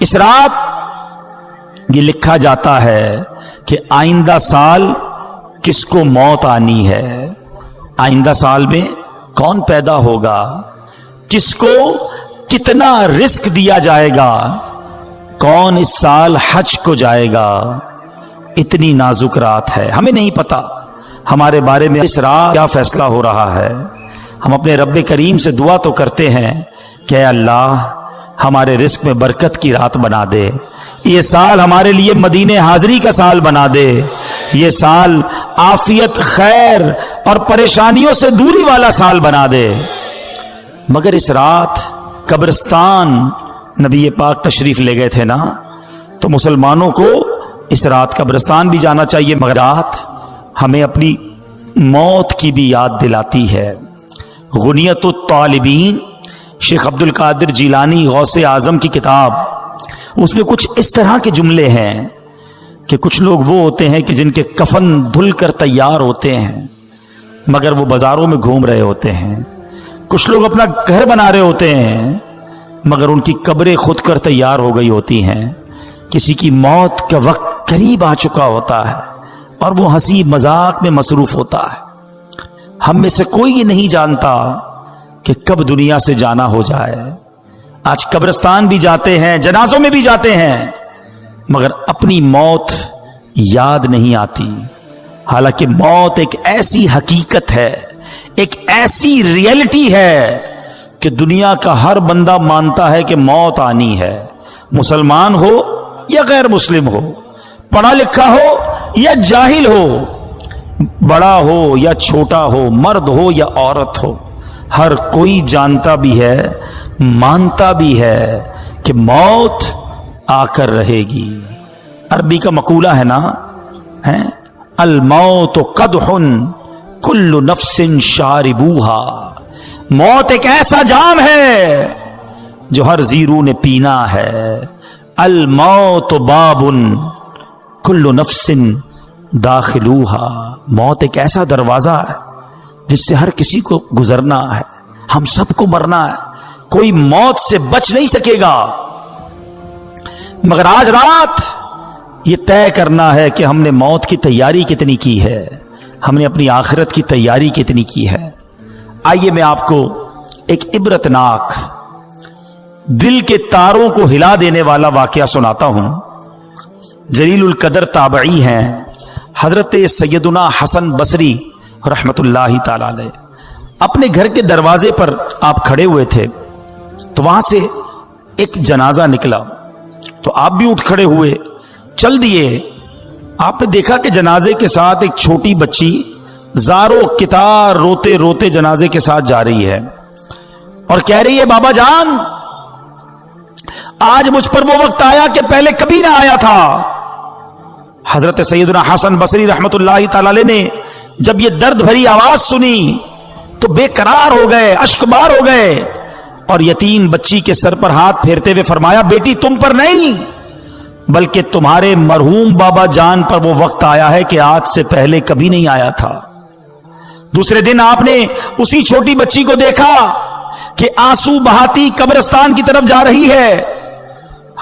इस रात ये लिखा जाता है कि आइंदा साल किसको मौत आनी है, आइंदा साल में कौन पैदा होगा, किसको कितना रिस्क दिया जाएगा, कौन इस साल हज को जाएगा। इतनी नाजुक रात है, हमें नहीं पता हमारे बारे में इस रात क्या फैसला हो रहा है। हम अपने रब्बे करीम से दुआ तो करते हैं कि अल्लाह हमारे रिस्क में बरकत की रात बना दे, ये साल हमारे लिए मदीने हाजिरी का साल बना दे, ये साल आफियत खैर और परेशानियों से दूरी वाला साल बना दे। मगर इस रात कब्रिस्तान नबी पाक तशरीफ ले गए थे ना, तो मुसलमानों को इस रात कब्रिस्तान भी जाना चाहिए। मगर रात हमें अपनी मौत की भी याद दिलाती है। गुनियतुत तालिबीन शेख अब्दुल कादिर जिलानी गौसे आजम की किताब, उसमें कुछ इस तरह के जुमले हैं कि कुछ लोग वो होते हैं कि जिनके कफन धुल कर तैयार होते हैं मगर वो बाजारों में घूम रहे होते हैं। कुछ लोग अपना घर बना रहे होते हैं मगर उनकी कब्रें खुद कर तैयार हो गई होती हैं। किसी की मौत का वक्त करीब आ चुका होता है और वो हंसी मजाक में मसरूफ होता है। हम में से कोई ये नहीं जानता कि कब दुनिया से जाना हो जाए। आज कब्रिस्तान भी जाते हैं, जनाजों में भी जाते हैं, मगर अपनी मौत याद नहीं आती। हालांकि मौत एक ऐसी हकीकत है, एक ऐसी रियलिटी है कि दुनिया का हर बंदा मानता है कि मौत आनी है। मुसलमान हो या गैर मुस्लिम हो, पढ़ा लिखा हो या जाहिल हो, बड़ा हो या छोटा हो, मर्द हो या औरत हो, हर कोई जानता भी है, मानता भी है कि मौत आकर रहेगी। अरबी का मकूला है ना, है अल मौत कदहुन कुल्लु नफ्सिन शारिबूहा। मौत एक ऐसा जाम है जो हर जीरू ने पीना है। अल मौत बाबुन कुल्लु नफ्सिन दाखिलूहा। मौत एक ऐसा दरवाजा है जिससे हर किसी को गुजरना है, हम सबको मरना है, कोई मौत से बच नहीं सकेगा। मगर आज रात ये तय करना है कि हमने मौत की तैयारी कितनी की है, हमने अपनी आखिरत की तैयारी कितनी की है। आइए मैं आपको एक इबरतनाक, दिल के तारों को हिला देने वाला वाकया सुनाता हूं। जलीलुल कदर ताबई हैं हजरत सैयदुना हसन बसरी रहमतुल्लाहि ताला अलैह। अपने घर के दरवाजे पर आप खड़े हुए थे तो वहां से एक जनाजा निकला, तो आप भी उठ खड़े हुए, चल दिए। आपने देखा कि जनाजे के साथ एक छोटी बच्ची ज़ारो कितार रोते रोते जनाजे के साथ जा रही है और कह रही है, बाबा जान आज मुझ पर वो वक्त आया कि पहले कभी ना आया था। हजरत सैयदना हसन बसरी रहमतुल्लाहि ताला अलैह ने जब ये दर्द भरी आवाज सुनी तो बेकरार हो गए, अश्कबार हो गए और यतीम बच्ची के सर पर हाथ फेरते हुए फरमाया, बेटी तुम पर नहीं बल्कि तुम्हारे मरहूम बाबा जान पर वो वक्त आया है कि आज से पहले कभी नहीं आया था। दूसरे दिन आपने उसी छोटी बच्ची को देखा कि आंसू बहाती कब्रिस्तान की तरफ जा रही है।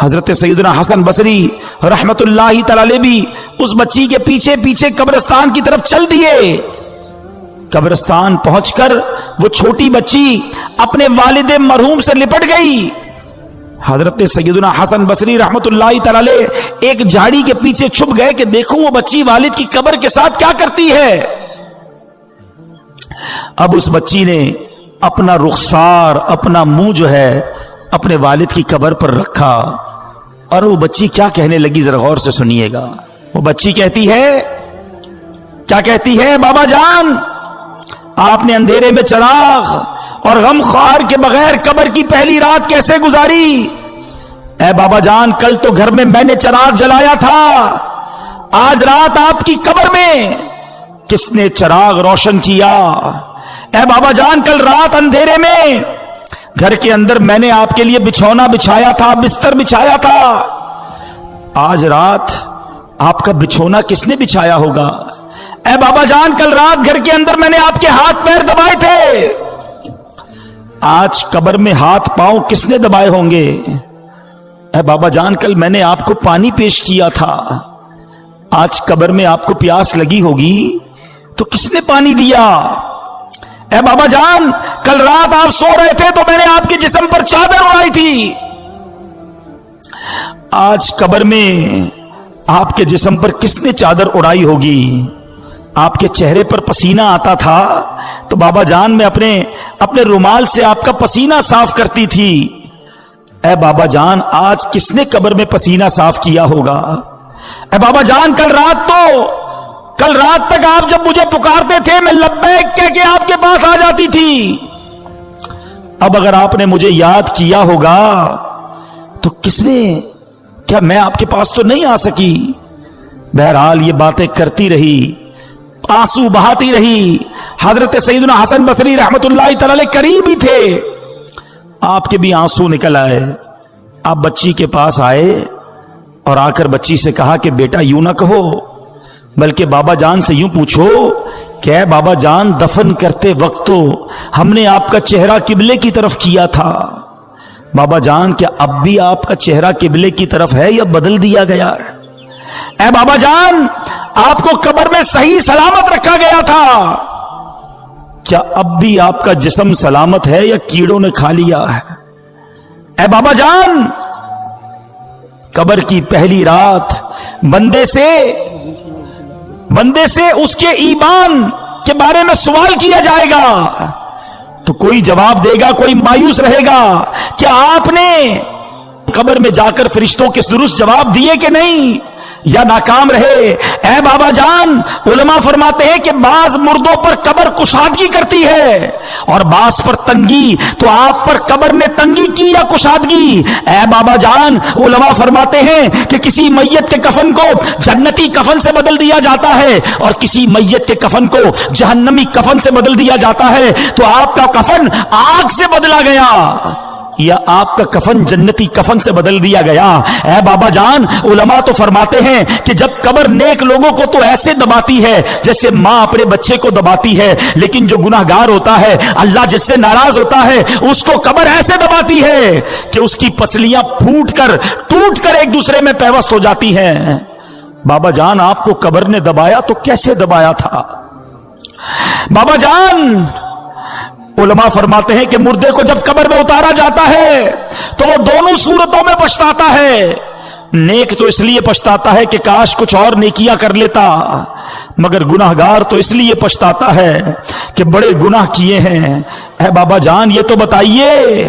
हजरत सैयदना हसन बसरी रहमतुल्लाहि ताला अलैह भी उस बच्ची के पीछे पीछे कब्रिस्तान की तरफ चल दिए। कब्रिस्तान पहुंचकर वो छोटी बच्ची अपने वालिद मरहूम से लिपट गई। हजरत सैयदना हसन बसरी रहमतुल्लाहि ताला अलैह एक झाड़ी के पीछे छुप गए कि देखो वो बच्ची वालिद की कब्र के साथ क्या करती है। अब उस बच्ची ने अपना रुखसार, अपना मुंह जो है अपने वालिद की कब्र पर रखा और वो बच्ची क्या कहने लगी जरा गौर से सुनिएगा। वो बच्ची कहती है, क्या कहती है, बाबा जान आपने अंधेरे में चिराग और गम ख्वार के बगैर कब्र की पहली रात कैसे गुजारी। ऐ बाबा जान कल तो घर में मैंने चिराग जलाया था, आज रात आपकी कब्र में किसने चिराग रोशन किया। ऐ बाबा जान कल रात अंधेरे में घर के अंदर मैंने आपके लिए बिछौना बिछाया था, बिस्तर बिछाया था, आज रात आपका बिछौना किसने बिछाया होगा। ऐ बाबा जान कल रात घर के अंदर मैंने आपके हाथ पैर दबाए थे, आज कब्र में हाथ पांव किसने दबाए होंगे। اے بابا جان کل میں نے آپ کو پانی پیش کیا تھا, آج قبر میں آپ کو پیاس لگی ہوگی تو کس نے پانی دیا؟ اے بابا جان کل رات آپ سو رہے تھے تو میں نے آپ کے جسم پر چادر اڑائی تھی, آج قبر میں آپ کے جسم پر کس نے چادر اڑائی ہوگی؟ آپ کے چہرے پر پسینہ آتا تھا تو بابا جان میں اپنے رومال سے آپ کا پسینہ صاف کرتی تھی. اے بابا جان آج کس نے قبر میں پسینہ صاف کیا ہوگا؟ اے بابا جان کل رات تک آپ جب مجھے پکارتے تھے میں لبیک کہہ کے آپ کے پاس آ جاتی تھی, اب اگر آپ نے مجھے یاد کیا ہوگا تو کس نے, کیا میں آپ کے پاس تو نہیں آ سکی؟ بہرحال یہ باتیں کرتی رہی, آنسو بہاتی رہی. حضرت سیدنا حسن بصری رحمت اللہ تعالی علیہ قریب ہی تھے, آپ کے بھی آنسو نکل آئے. آپ بچی کے پاس آئے اور آ کر بچی سے کہا کہ بیٹا یوں نہ کہو, بلکہ بابا جان سے یوں پوچھو کہ اے بابا جان دفن کرتے وقت تو ہم نے آپ کا چہرہ قبلے کی طرف کیا تھا, بابا جان کیا اب بھی آپ کا چہرہ قبلے کی طرف ہے یا بدل دیا گیا ہے؟ اے بابا جان آپ کو قبر میں صحیح سلامت رکھا گیا تھا, کیا اب بھی آپ کا جسم سلامت ہے یا کیڑوں نے کھا لیا ہے؟ اے بابا جان قبر کی پہلی رات بندے سے اس کے ایمان کے بارے میں سوال کیا جائے گا تو کوئی جواب دے گا, کوئی مایوس رہے گا کہ آپ نے قبر میں جا کر فرشتوں کے درست جواب دیے کہ نہیں, یا ناکام رہے. اے بابا جان علماء فرماتے ہیں کہ بعض مردوں پر قبر کشادگی کرتی ہے اور بعض پر تنگی, تو آپ پر قبر نے تنگی کی یا کشادگی؟ اے بابا جان علماء فرماتے ہیں کہ کسی میت کے کفن کو جنتی کفن سے بدل دیا جاتا ہے اور کسی میت کے کفن کو جہنمی کفن سے بدل دیا جاتا ہے, تو آپ کا کفن آگ سے بدلا گیا یا آپ کا کفن جنتی کفن سے بدل دیا گیا؟ اے بابا جان علماء تو فرماتے ہیں کہ جب قبر نیک لوگوں کو تو ایسے دباتی ہے جیسے ماں اپنے بچے کو دباتی ہے, لیکن جو گناہگار ہوتا ہے, اللہ جس سے ناراض ہوتا ہے, اس کو قبر ایسے دباتی ہے کہ اس کی پسلیاں ٹوٹ کر ایک دوسرے میں پیوست ہو جاتی ہیں. بابا جان آپ کو قبر نے دبایا تو کیسے دبایا تھا؟ بابا جان علماء فرماتے ہیں کہ مردے کو جب قبر میں اتارا جاتا ہے تو وہ دونوں صورتوں میں پچھتاتا ہے. نیک تو اس لیے پچھتاتا ہے کہ کاش کچھ اور نیکیاں کر لیتا, مگر گناہگار تو اس لیے پچھتاتا ہے کہ بڑے گناہ کیے ہیں. اے بابا جان یہ تو بتائیے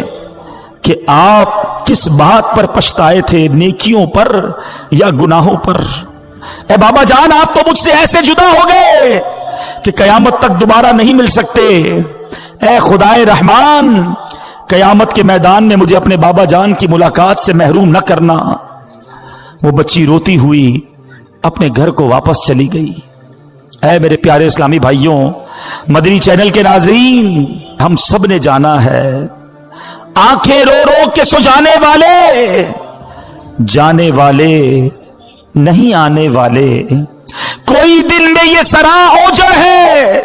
کہ آپ کس بات پر پچھتائے تھے, نیکیوں پر یا گناہوں پر؟ اے بابا جان آپ تو مجھ سے ایسے جدا ہو گئے کہ قیامت تک دوبارہ نہیں مل سکتے. اے خدائے رحمان قیامت کے میدان میں مجھے اپنے بابا جان کی ملاقات سے محروم نہ کرنا. وہ بچی روتی ہوئی اپنے گھر کو واپس چلی گئی. اے میرے پیارے اسلامی بھائیوں, مدنی چینل کے ناظرین, ہم سب نے جانا ہے آنکھیں رو رو کے سو جانے والے نہیں آنے والے, کوئی دل میں یہ سرا اوجڑ ہے,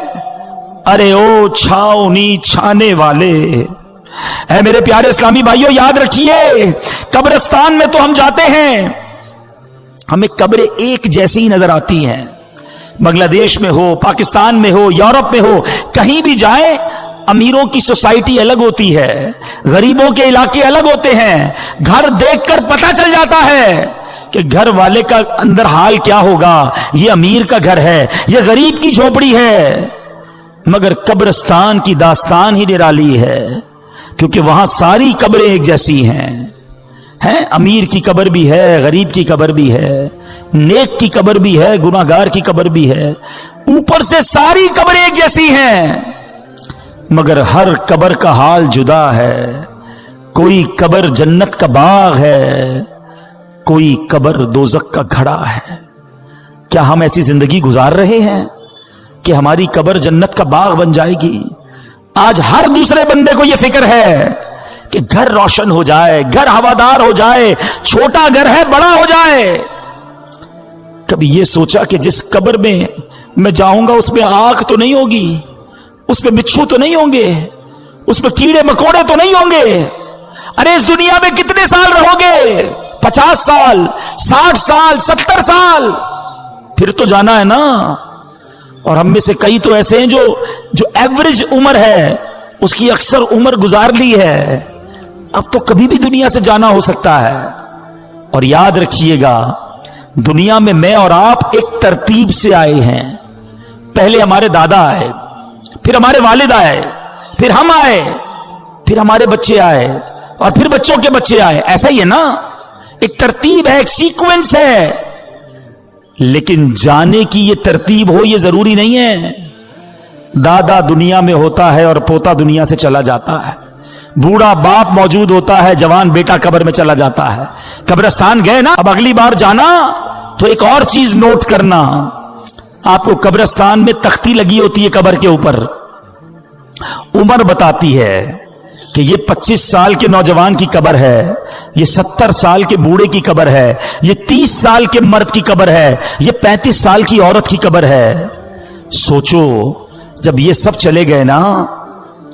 ارے او چھاؤنی چھانے والے. اے میرے پیارے اسلامی بھائیوں یاد رکھیے قبرستان میں تو ہم جاتے ہیں, ہمیں قبریں ایک جیسی نظر آتی ہیں, بنگلہ دیش میں ہو, پاکستان میں ہو, یورپ میں ہو, کہیں بھی جائیں امیروں کی سوسائٹی الگ ہوتی ہے, غریبوں کے علاقے الگ ہوتے ہیں. گھر دیکھ کر پتہ چل جاتا ہے کہ گھر والے کا اندر حال کیا ہوگا, یہ امیر کا گھر ہے, یہ غریب کی جھوپڑی ہے. مگر قبرستان کی داستان ہی نرالی ہے, کیونکہ وہاں ساری قبریں ایک جیسی ہیں. امیر کی قبر بھی ہے, غریب کی قبر بھی ہے, نیک کی قبر بھی ہے, گناہگار کی قبر بھی ہے, اوپر سے ساری قبریں ایک جیسی ہیں. مگر ہر قبر کا حال جدا ہے. کوئی قبر جنت کا باغ ہے, کوئی قبر دوزخ کا گھڑا ہے. کیا ہم ایسی زندگی گزار رہے ہیں کہ ہماری قبر جنت کا باغ بن جائے گی؟ آج ہر دوسرے بندے کو یہ فکر ہے کہ گھر روشن ہو جائے, گھر ہوادار ہو جائے, چھوٹا گھر ہے بڑا ہو جائے. کبھی یہ سوچا کہ جس قبر میں جاؤں گا اس میں آگ تو نہیں ہوگی, اس میں بچھو تو نہیں ہوں گے, اس میں کیڑے مکوڑے تو نہیں ہوں گے؟ ارے اس دنیا میں کتنے سال رہو گے؟ 50 साल, 60 साल, 70 साल, फिर तो जाना है ना। और हम में से कई तो ऐसे हैं जो एवरेज उम्र है उसकी अक्सर उम्र गुजार ली है, अब तो कभी भी दुनिया से जाना हो सकता है। और याद रखिएगा, दुनिया में मैं और आप एक तरतीब से आए हैं। पहले हमारे दादा आए, फिर हमारे वालिद आए, फिर हम आए, फिर हमारे बच्चे आए, और फिर बच्चों के बच्चे आए। ऐसा ही है ना, एक तरतीब है, एक सीक्वेंस है। लेकिन जाने की ये तरतीब हो ये जरूरी नहीं है। दादा दुनिया में होता है और पोता दुनिया से चला जाता है, बूढ़ा बाप मौजूद होता है, जवान बेटा कब्र में चला जाता है। कब्रिस्तान गए ना, अब अगली बार जाना तो एक और चीज नोट करना, आपको कब्रिस्तान में तख्ती लगी होती है कब्र के ऊपर, उम्र बताती है कि ये 25 साल के नौजवान की कब्र है, ये 70 साल के बूढ़े की कब्र है, ये 30 साल के मर्द की कब्र है, ये 35 साल की औरत की कब्र है। सोचो, जब ये सब चले गए ना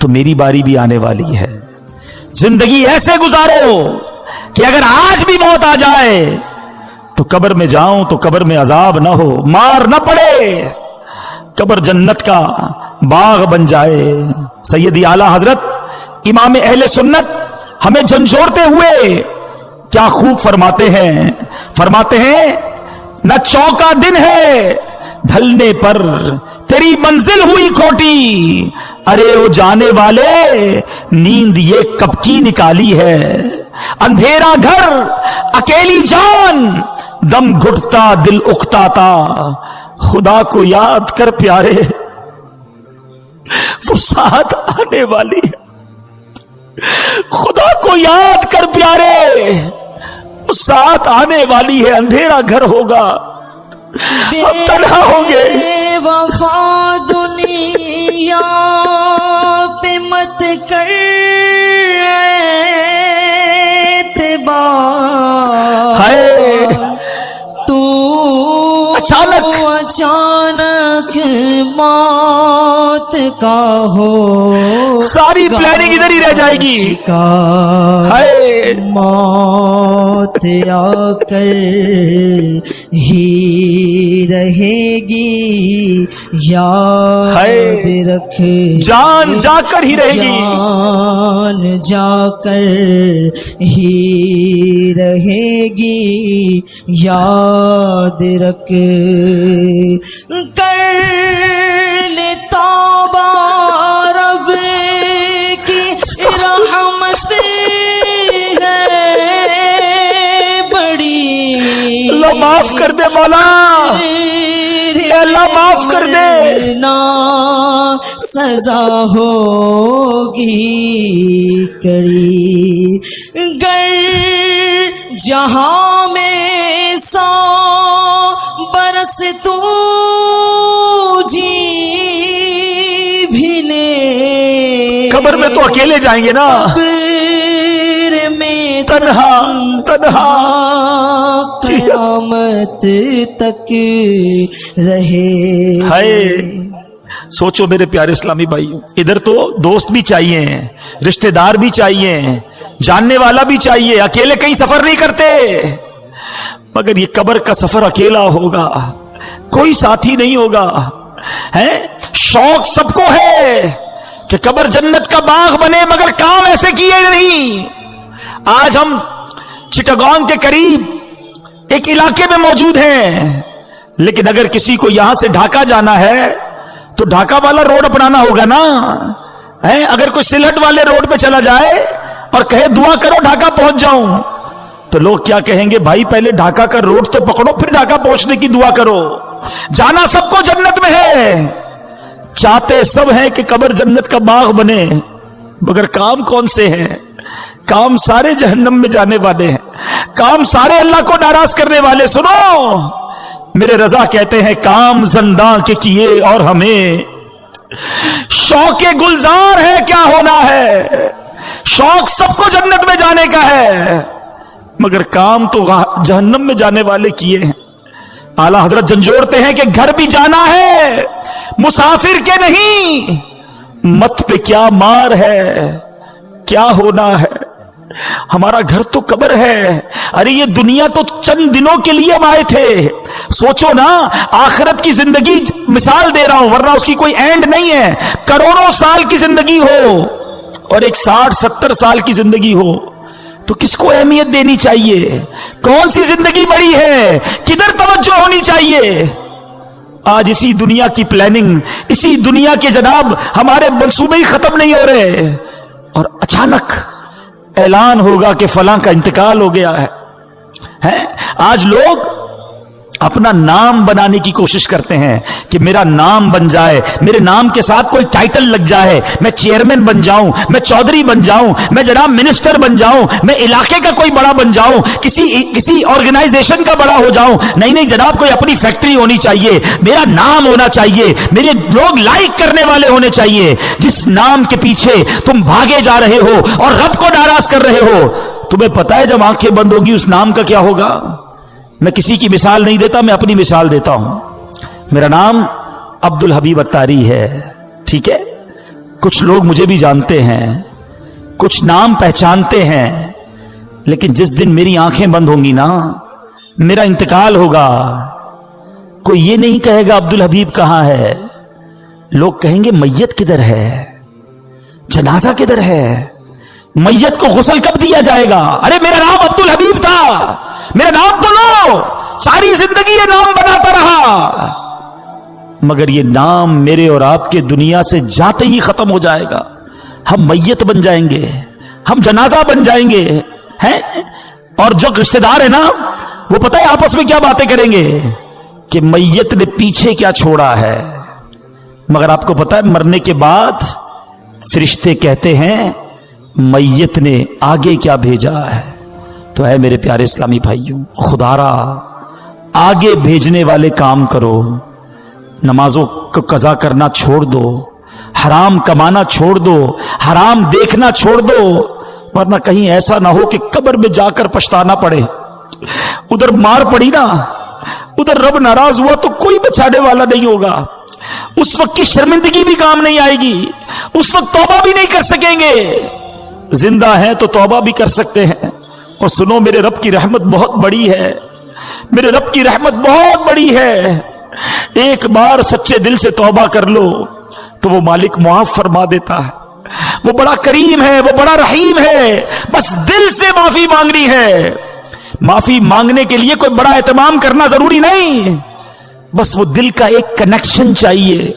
तो मेरी बारी भी आने वाली है। जिंदगी ऐसे गुजारो कि अगर आज भी मौत आ जाए तो कब्र में जाऊं तो कब्र में अजाब ना हो, मार ना पड़े, कब्र जन्नत का बाग बन जाए। सैयदी आला हजरत इमाम अहले सुन्नत हमें झंझोड़ते हुए क्या खूब फरमाते हैं, न चौका दिन है ढलने पर तेरी मंजिल हुई खोटी, अरे ओ जाने वाले नींद ये कब की निकाली है। अंधेरा घर अकेली जान दम घुटता दिल उकताता, खुदा को याद कर प्यारे वो साथ आने वाली है। खुदा को याद कर प्यारे वो साथ आने वाली है। अंधेरा घर होगा, हम तन्हा होंगे। वफा दुनिया पे मत कर एतबार, तू अचानक मौत का हो, सारी प्लानिंग इधर ही रह जाएगी। मौत आकर ही रहेगी, याद रख, जान जाकर ही रहेगी, जान जाकर ही रहेगी, याद रख। कर ले तौबा रब की रहमत है बड़ी, अल्लाह माफ कर दे मौला, अल्लाह माफ कर दे। ना सजा होगी कड़ी, गर जहां में 100 बरस तू जी भी ले, कब्र में तो अकेले जाएंगे ना, कब्र में तन्हा तन्हा क़यामत तक रहे। हाय, सोचो मेरे प्यारे इस्लामी भाइयों, इधर तो दोस्त भी चाहिए, रिश्तेदार भी चाहिए, जानने वाला भी चाहिए, अकेले कहीं सफर नहीं करते। मगर ये कब्र का सफर अकेला होगा, कोई साथी नहीं होगा। है शौक सबको है कि कब्र जन्नत का बाग बने, मगर काम ऐसे किए नहीं। आज हम चिटागोंग के करीब एक इलाके में मौजूद हैं, लेकिन अगर किसी को यहां से ढाका जाना है तो ढाका वाला रोड अपनाना होगा ना। है अगर कोई सिलहट वाले रोड पे चला जाए और कहे दुआ करो ढाका पहुंच जाऊं, तो लोग क्या कहेंगे, भाई पहले ढाका का रोड तो पकड़ो फिर ढाका पहुंचने की दुआ करो। जाना सबको जन्नत में है, चाहते सब हैं कि कब्र जन्नत का बाग बने, मगर काम कौन से हैं? काम सारे जहन्नम में जाने वाले हैं, काम सारे अल्लाह को नाराज करने वाले। सुनो, मेरे रजा कहते हैं काम जिंदा के किए और हमें शौके गुलजार है क्या होना है। शौक सबको जन्नत में जाने का है, मगर काम तो जहन्नम में जाने वाले किए हैं। आला हजरत झंझोड़ते हैं कि घर भी जाना है, मुसाफिर के नहीं। मत पे क्या मार है, क्या होना है। ہمارا گھر تو قبر ہے. ارے یہ دنیا تو چند دنوں کے لیے ہم آئے تھے. سوچو نا, آخرت کی زندگی مثال دے رہا ہوں, ورنہ اس کی کوئی اینڈ نہیں ہے. کروڑوں سال کی زندگی ہو اور ایک 60-70 سال کی زندگی ہو تو کس کو اہمیت دینی چاہیے؟ کون سی زندگی بڑی ہے؟ کدھر توجہ ہونی چاہیے؟ آج اسی دنیا کی پلاننگ, اسی دنیا کے جناب ہمارے منصوبے ہی ختم نہیں ہو رہے, اور اچانک اعلان ہوگا کہ فلاں کا انتقال ہو گیا ہے. آج لوگ اپنا نام بنانے کی کوشش کرتے ہیں کہ میرا نام بن جائے, میرے نام کے ساتھ کوئی ٹائٹل لگ جائے, میں چیئرمین بن جاؤں, میں چودھری بن جاؤں, میں جناب منسٹر بن جاؤں, میں علاقے کا کوئی بڑا بن جاؤں, کسی آرگنائزیشن کا بڑا ہو جاؤں. نہیں جناب, کوئی اپنی فیکٹری ہونی چاہیے, میرا نام ہونا چاہیے, میرے لوگ لائک کرنے والے ہونے چاہیے. جس نام کے پیچھے تم بھاگے جا رہے ہو اور رب کو ناراض کر رہے ہو, تمہیں پتا ہے جب آنکھیں بند ہوگی اس نام کا کیا ہوگا؟ میں کسی کی مثال نہیں دیتا, میں اپنی مثال دیتا ہوں. میرا نام عبد الحبیب اتاری ہے, ٹھیک ہے. کچھ لوگ مجھے بھی جانتے ہیں, کچھ نام پہچانتے ہیں, لیکن جس دن میری آنکھیں بند ہوں گی نا, میرا انتقال ہوگا, کوئی یہ نہیں کہے گا عبد الحبیب کہاں ہے. لوگ کہیں گے میت کدھر ہے, جنازہ کدھر ہے, میت کو غسل کب دیا جائے گا؟ ارے میرا نام عبد الحبیب تھا, میرا نام تو لو. ساری زندگی یہ نام بناتا رہا, مگر یہ نام میرے اور آپ کے دنیا سے جاتے ہی ختم ہو جائے گا. ہم میت بن جائیں گے, ہم جنازہ بن جائیں گے ہیں. اور جو رشتہ دار ہے نا, وہ پتہ ہے آپس میں کیا باتیں کریں گے کہ میت نے پیچھے کیا چھوڑا ہے. مگر آپ کو پتہ ہے مرنے کے بعد فرشتے کہتے ہیں میت نے آگے کیا بھیجا ہے. تو اے میرے پیارے اسلامی بھائیوں, خدا را آگے بھیجنے والے کام کرو. نمازوں کو قضا کرنا چھوڑ دو, حرام کمانا چھوڑ دو, حرام دیکھنا چھوڑ دو, ورنہ کہیں ایسا نہ ہو کہ قبر میں جا کر پچھتانا پڑے. ادھر مار پڑی نا, ادھر رب ناراض ہوا تو کوئی بچانے والا نہیں ہوگا. اس وقت کی شرمندگی بھی کام نہیں آئے گی, اس وقت توبہ بھی نہیں کر سکیں گے. زندہ ہیں تو توبہ بھی کر سکتے ہیں. اور سنو, میرے رب کی رحمت بہت بڑی ہے, میرے رب کی رحمت بہت بڑی ہے. ایک بار سچے دل سے توبہ کر لو تو وہ مالک معاف فرما دیتا ہے. وہ بڑا کریم ہے, وہ بڑا رحیم ہے. بس دل سے معافی مانگنی ہے. معافی مانگنے کے لیے کوئی بڑا اہتمام کرنا ضروری نہیں, بس وہ دل کا ایک کنیکشن چاہیے.